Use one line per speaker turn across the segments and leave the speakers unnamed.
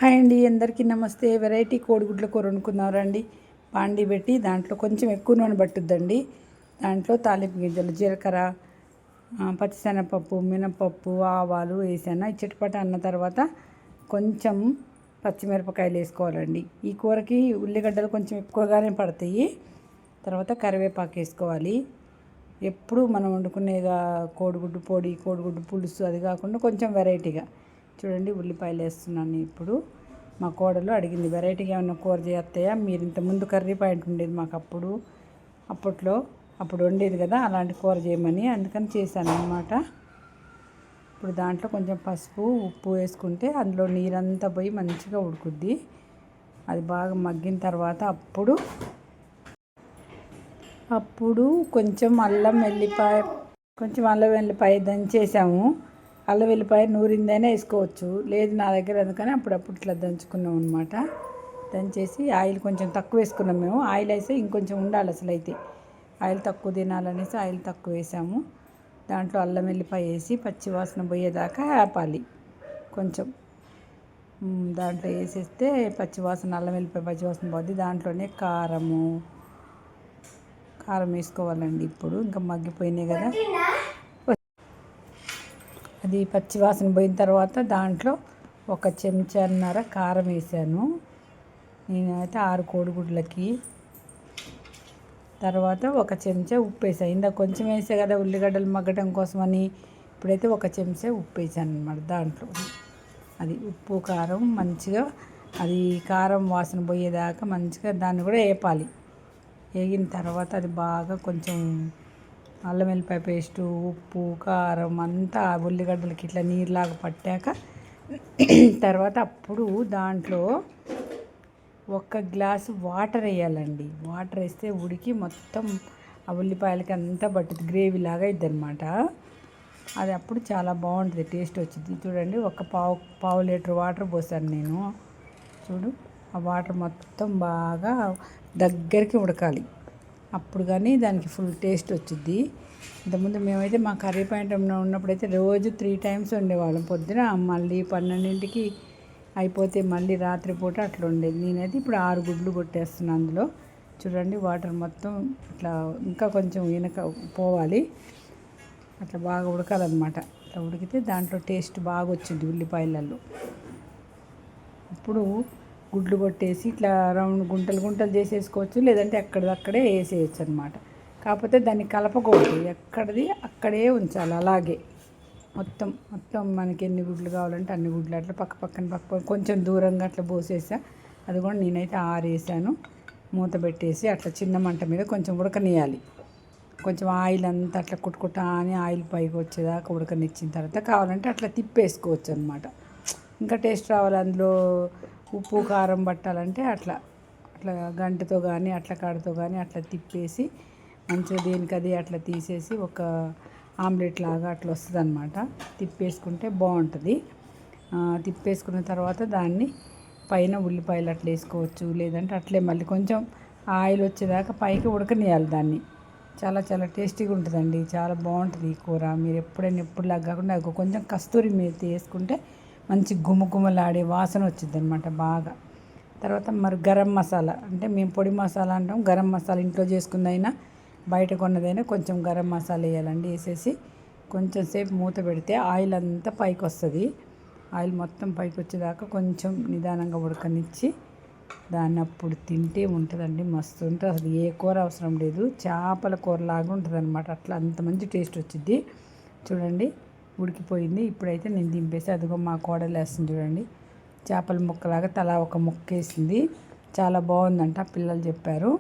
Hi అండి, అందరికీ నమస్తే. వెరైటీ కోడిగుడ్ల కూర వండుకుందాం రండి. పాండి పెట్టి దాంట్లో కొంచెం ఎక్కువ నూనె పట్టుద్దండి. దాంట్లో తాలింపు గింజలు, జీలకర్ర, పచ్చిశనగపప్పు, మినపప్పు, ఆవాలు వేసాను. చిటపట అన్న తర్వాత కొంచెం పచ్చిమిరపకాయలు వేసుకోవాలండి. ఈ కూరకి ఉల్లిగడ్డలు కొంచెం ఎక్కువగానే పడతాయి. తర్వాత కరివేపాకు వేసుకోవాలి. ఎప్పుడు మనం వండుకునేగా కోడిగుడ్డు పొడి, కోడిగుడ్డు పులుసు అది కాకుండా కొంచెం వెరైటీగా చూడండి. ఉల్లిపాయలు వేస్తున్నాను. ఇప్పుడు మా కోడలు అడిగింది, వెరైటీగా ఏమన్నా కూర చేస్తాయా, మీరు ఇంతకుముందు కర్రీ పాయింట్ ఉండేది మాకు అప్పుడు వండేది కదా, అలాంటి కూర చేయమని, అందుకని చేశాను అన్నమాట. ఇప్పుడు దాంట్లో కొంచెం పసుపు, ఉప్పు వేసుకుంటే అందులో నీరంతా పోయి మంచిగా ఉడుకుద్ది. అది బాగా మగ్గిన తర్వాత అప్పుడు కొంచెం అల్లం వెల్లిపాయ దంచేసాము. అల్లం వెల్లిపాయ నూరిందైనా వేసుకోవచ్చు, లేదు నా దగ్గర అందుకని అప్పుడప్పుడు ఇట్లా దంచుకున్నాం అనమాట. దంచేసి ఆయిల్ కొంచెం తక్కువ వేసుకున్నాం మేము. ఆయిల్ వేస్తే ఇంకొంచెం ఉండాలి, అసలు అయితే ఆయిల్ తక్కువ తినాలనేసి ఆయిల్ తక్కువ వేసాము. దాంట్లో అల్లం వెల్లిపాయ వేసి పచ్చివాసన పోయేదాకా ఆపాలి. కొంచెం దాంట్లో వేసేస్తే అల్లం వెల్లిపాయ పచ్చివాసన పోద్ది. దాంట్లోనే కారం వేసుకోవాలండి. ఇప్పుడు ఇంకా మగ్గిపోయినాయి కదా, అది పచ్చివాసన పోయిన తర్వాత దాంట్లో 1 చెంచాన్నర కారం వేసాను. నేనైతే 6 కోడిగుడ్లకి. తర్వాత 1 చెంచా ఉప్పు వేసాను. ఇందాక కొంచెం వేసా కదా ఉల్లిగడ్డలు మగ్గడం కోసమని, ఇప్పుడైతే 1 చెంచా ఉప్పు వేసాను అన్నమాట. దాంట్లో అది ఉప్పు కారం మంచిగా, అది కారం వాసన పోయేదాకా మంచిగా దాన్ని కూడా వేపాలి. వేగిన తర్వాత అది బాగా కొంచెం అల్లం వెల్లిపాయ పేస్టు, ఉప్పు, కారం అంతా ఉల్లిగడ్డలకి ఇట్లా నీరులాగా పట్టాక తర్వాత అప్పుడు దాంట్లో 1 గ్లాసు వాటర్ వేయాలండి. వాటర్ వేస్తే ఉడికి మొత్తం ఆ ఉల్లిపాయలకి అంతా పట్టుద్ది, గ్రేవీ లాగా అయిద్ది అనమాట. అది అప్పుడు చాలా బాగుంటుంది, టేస్ట్ వచ్చింది. చూడండి, పావు లీటర్ వాటర్ పోసాను నేను. చూడు, ఆ వాటర్ మొత్తం బాగా దగ్గరికి ఉడకాలి, అప్పుడు కానీ దానికి ఫుల్ టేస్ట్ వచ్చింది. ఇంతకుముందు మేమైతే మా కర్రీ పాయింట్ ఉన్నప్పుడైతే రోజు 3 టైమ్స్ వండేవాళ్ళం. పొద్దున, మళ్ళీ 12ంటికి అయిపోతే మళ్ళీ రాత్రిపూట అట్లా ఉండేది. నేనైతే ఇప్పుడు 6 గుడ్లు కొట్టేస్తున్నాను అందులో. చూడండి, వాటర్ మొత్తం ఇట్లా ఇంకా కొంచెం పోవాలి, అట్లా బాగా ఉడకాలన్నమాట. అట్లా ఉడికితే దాంట్లో టేస్ట్ బాగా వచ్చింది ఉల్లిపాయలలో. ఇప్పుడు గుడ్లు కొట్టేసి ఇట్లా రౌండ్ గుంటలు చేసేసుకోవచ్చు, లేదంటే అక్కడే వేసేయచ్చు అనమాట. కాకపోతే దాన్ని కలపకూడదు, ఎక్కడిది అక్కడే ఉంచాలి. అలాగే మొత్తం మనకి ఎన్ని గుడ్లు కావాలంటే అన్ని గుడ్లు అట్లా పక్కన కొంచెం దూరంగా అట్లా పోసేసా. అది కూడా నేనైతే 6 వేసాను. మూత పెట్టేసి అట్లా చిన్న మంట మీద కొంచెం ఉడకనియాలి. కొంచెం ఆయిల్ అంతా అట్లా కుట్టుకుంటా అని ఆయిల్ పైకి వచ్చేదాకా ఉడకనిచ్చిన తర్వాత కావాలంటే అట్లా తిప్పేసుకోవచ్చు అనమాట. ఇంకా టేస్ట్ రావాలి, అందులో ఉప్పు కారం పట్టాలంటే అట్లా గంటతో కానీ కాడతో కానీ అట్లా తిప్పేసి మంచిగా దేనికది అట్లా తీసేసి ఒక ఆమ్లెట్ లాగా అట్లా వస్తుంది అనమాట. తిప్పేసుకుంటే బాగుంటుంది. తిప్పేసుకున్న తర్వాత దాన్ని పైన ఉల్లిపాయలు అట్లా వేసుకోవచ్చు, లేదంటే అట్లే మళ్ళీ కొంచెం ఆయిల్ వచ్చేదాకా పైకి ఉడకనియాలి దాన్ని. చాలా చాలా టేస్టీగా ఉంటుందండి, చాలా బాగుంటుంది ఈ కూర. మీరు ఎప్పుడులాగా కాకుండా కొంచెం కస్తూరి మేతి వేసుకుంటే మంచి గుమగుమలాడే వాసన వచ్చింది అనమాట బాగా. తర్వాత మరి గరం మసాలా, అంటే మేము పొడి మసాలా అంటాం, గరం మసాలా ఇంట్లో చేసుకుందైనా బయట కొన్నదైనా కొంచెం గరం మసాలా వేయాలండి. వేసేసి కొంచెం సేపు మూత పెడితే ఆయిల్ అంతా పైకి వస్తుంది. ఆయిల్ మొత్తం పైకి వచ్చేదాకా కొంచెం నిదానంగా ఉడకనిచ్చి దాన్ని అప్పుడు తింటే ఉంటుందండి, మస్తు ఉంటుంది. అసలు ఏ కూర అవసరం లేదు, చేపల కూరలాగా ఉంటుంది అనమాట. అట్లా అంత మంచి టేస్ట్ వచ్చింది. చూడండి, ఉడికిపోయింది. ఇప్పుడైతే నేను దింపేసి అదిగో మా కోడలు వేస్తుంది చూడండి, చేపల ముక్కలాగా తలా 1 ముక్క వేసింది. చాలా బాగుందంట, పిల్లలు చెప్పారు.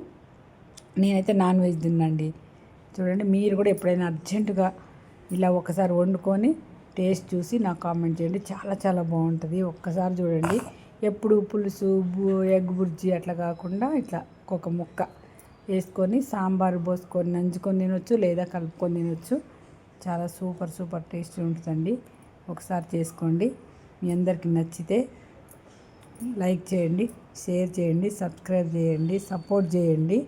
నేనైతే నాన్ వెజ్ తిన్నండి. చూడండి, మీరు కూడా ఎప్పుడైనా అర్జెంటుగా ఇలా ఒకసారి వండుకొని టేస్ట్ చూసి నాకు కామెంట్ చేయండి. చాలా చాలా బాగుంటుంది, ఒక్కసారి చూడండి. ఎప్పుడు పులుసు, ఎగ్ బుర్జీ అట్లా కాకుండా ఇట్లా 1 ముక్క వేసుకొని సాంబారు పోసుకొని నంచుకొని తినొచ్చు, లేదా కలుపుకొని తినొచ్చు. చాలా సూపర్ టేస్టీ ఉంటుందండి. ఒకసారి చేసుకోండి. మీ అందరికీ నచ్చితే లైక్ చేయండి, షేర్ చేయండి, సబ్స్క్రైబ్ చేయండి, సపోర్ట్ చేయండి.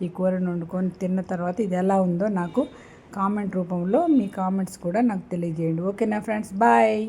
ఈ కూరను వండుకొని తిన్న తర్వాత ఇది ఎలా ఉందో నాకు కామెంట్ రూపంలో మీ కామెంట్స్ కూడా నాకు తెలియజేయండి. ఓకేనా ఫ్రెండ్స్, బాయ్.